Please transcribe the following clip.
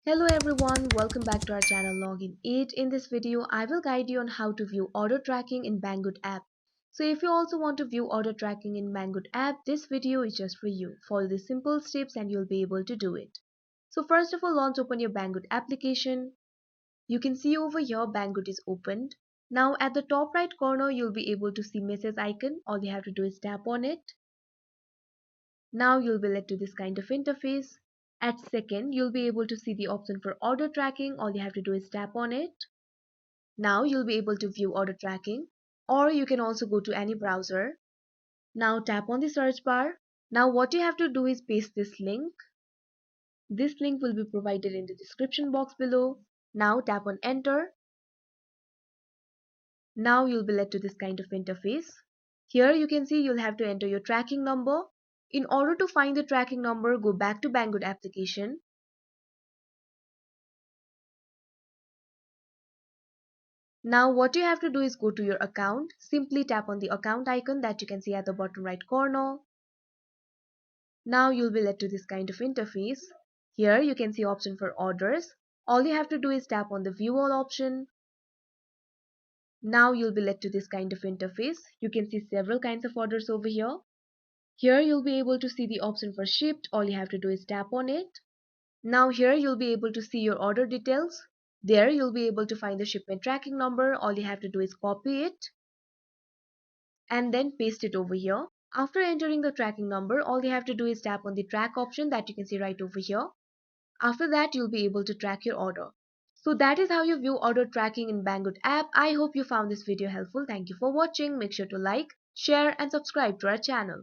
Hello everyone, welcome back to our channel Login 8. In this video, I will guide you on how to view order tracking in Banggood app. So if you also want to view order tracking in Banggood app, this video is just for you. Follow the simple steps and you'll be able to do it. So first of all, launch open your Banggood application. You can see over here Banggood is opened. Now at the top right corner, you'll be able to see message icon. All you have to do is tap on it. Now you'll be led to this kind of interface. At second, you'll be able to see the option for order tracking. All you have to do is tap on it. Now you'll be able to view order tracking, or you can also go to any browser. Now tap on the search bar. Now what you have to do is paste this link. This link will be provided in the description box below. Now tap on enter. Now you'll be led to this kind of interface. Here you can see you'll have to enter your tracking number. In order to find the tracking number, go back to Banggood application. Now what you have to do is go to your account. Simply tap on the account icon that you can see at the bottom right corner. Now you'll be led to this kind of interface. Here you can see option for orders. All you have to do is tap on the view all option. Now you'll be led to this kind of interface. You can see several kinds of orders over here. Here you'll be able to see the option for shipped. All you have to do is tap on it. Now here you'll be able to see your order details. There you'll be able to find the shipment tracking number. All you have to do is copy it and then paste it over here. After entering the tracking number, all you have to do is tap on the track option that you can see right over here. After that, you'll be able to track your order. So that is how you view order tracking in Banggood app. I hope you found this video helpful. Thank you for watching. Make sure to like, share and subscribe to our channel.